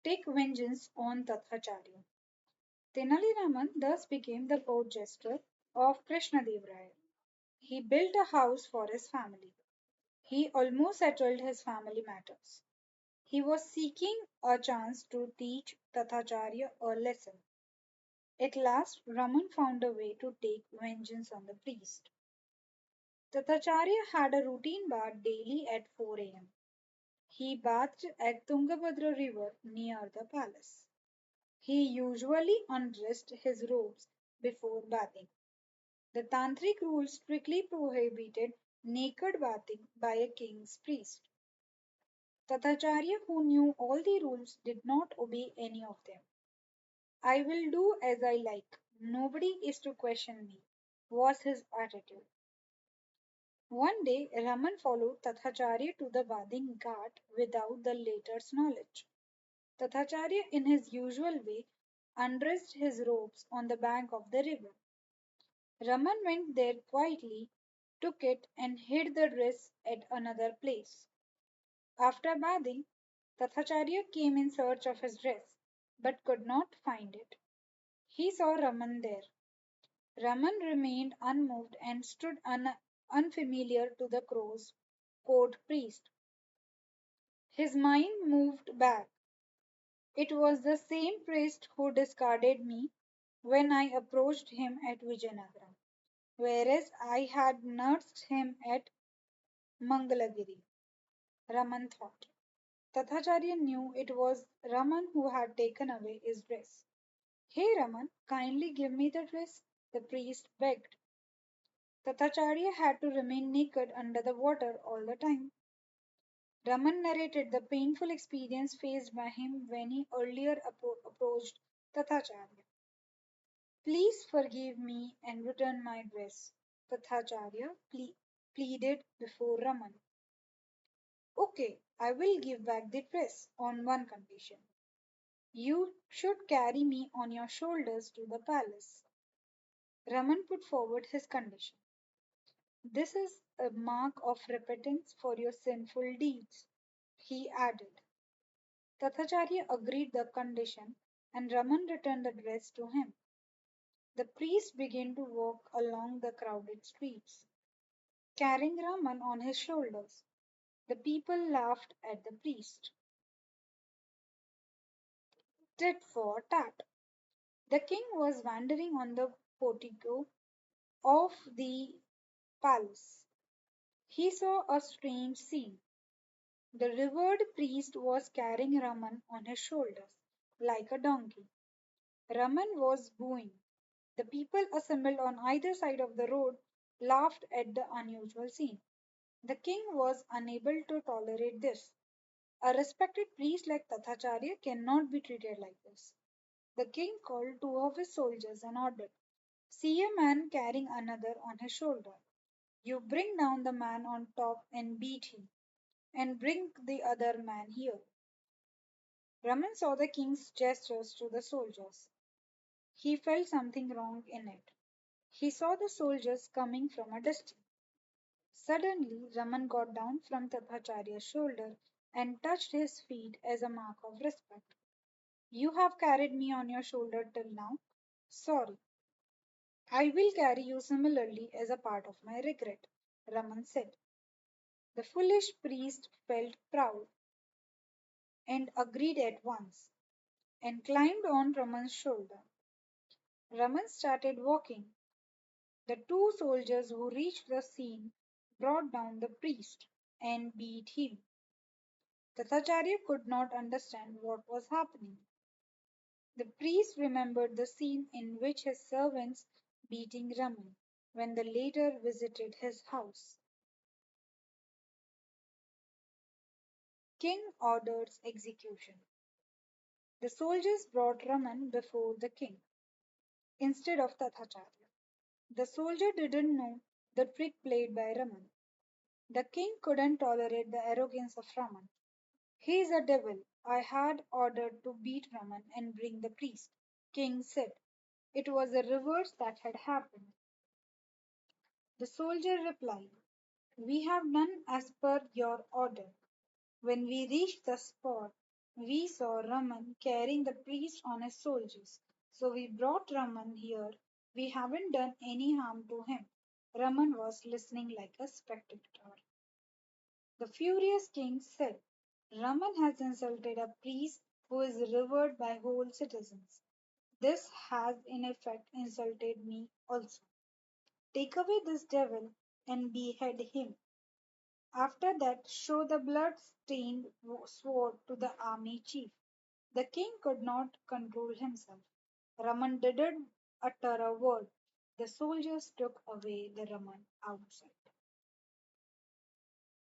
take vengeance on Tathacharya. Tenali Raman thus became the court jester of Krishnadevaraya. He built a house for his family. He almost settled his family matters. He was seeking a chance to teach Tathacharya a lesson. At last, Raman found a way to take vengeance on the priest. Tathacharya had a routine bath daily at 4 a.m. He bathed at Tungabhadra river near the palace. He usually undressed his robes before bathing. The tantric rules strictly prohibited naked bathing by a king's priest. Tathacharya, who knew all the rules, did not obey any of them. I will do as I like. Nobody is to question me, was his attitude. One day, Raman followed Tathacharya to the bathing ghat without the latter's knowledge. Tathacharya, in his usual way, undressed his robes on the bank of the river. Raman went there quietly, took it, and hid the dress at another place. After bathing, Tathacharya came in search of his dress, but could not find it. He saw Raman there. Raman remained unmoved and stood unfamiliar to the crow's court priest. His mind moved back. It was the same priest who discarded me when I approached him at Vijayanagara, whereas I had nursed him at Mangalagiri, Raman thought. Tathacharya knew it was Raman who had taken away his dress. Hey Raman, kindly give me the dress, the priest begged. Tathacharya had to remain naked under the water all the time. Raman narrated the painful experience faced by him when he earlier approached Tathacharya. Please forgive me and return my dress, Tathacharya pleaded before Raman. Okay, I will give back the dress on one condition. You should carry me on your shoulders to the palace. Raman put forward his condition. This is a mark of repentance for your sinful deeds, he added. Tathacharya agreed the condition, and Raman returned the dress to him. The priest began to walk along the crowded streets, carrying Raman on his shoulders. The people laughed at the priest. Tit for tat. The king was wandering on the portico of the palace. He saw a strange scene. The revered priest was carrying Raman on his shoulders, like a donkey. Raman was booing. The people assembled on either side of the road laughed at the unusual scene. The king was unable to tolerate this. A respected priest like Tathacharya cannot be treated like this. The king called two of his soldiers and ordered, see a man carrying another on his shoulder. You bring down the man on top and beat him, and bring the other man here. Raman saw the king's gestures to the soldiers. He felt something wrong in it. He saw the soldiers coming from a distance. Suddenly, Raman got down from Tathacharya's shoulder and touched his feet as a mark of respect. You have carried me on your shoulder till now. Sorry. I will carry you similarly as a part of my regret, Raman said. The foolish priest felt proud and agreed at once and climbed on Raman's shoulder. Raman started walking. The two soldiers who reached the scene brought down the priest and beat him. Tathacharya could not understand what was happening. The priest remembered the scene in which his servants beating Raman when the latter visited his house. King orders execution. The soldiers brought Raman before the king instead of Tathacharya. The soldier didn't know the trick played by Raman. The king couldn't tolerate the arrogance of Raman. He is a devil. I had ordered to beat Raman and bring the priest. King said. It was the reverse that had happened. The soldier replied, we have done as per your order. When we reached the spot, We saw Raman carrying the priest on his shoulders, so we brought Raman here. We haven't done any harm to him. Raman was listening like a spectator. The furious king said, Raman has insulted a priest who is revered by whole citizens. This has in effect insulted me also. Take away this devil and behead him. After that, show the blood-stained sword to the army chief. The king could not control himself. Raman didn't utter a word. The soldiers took away the Raman outside.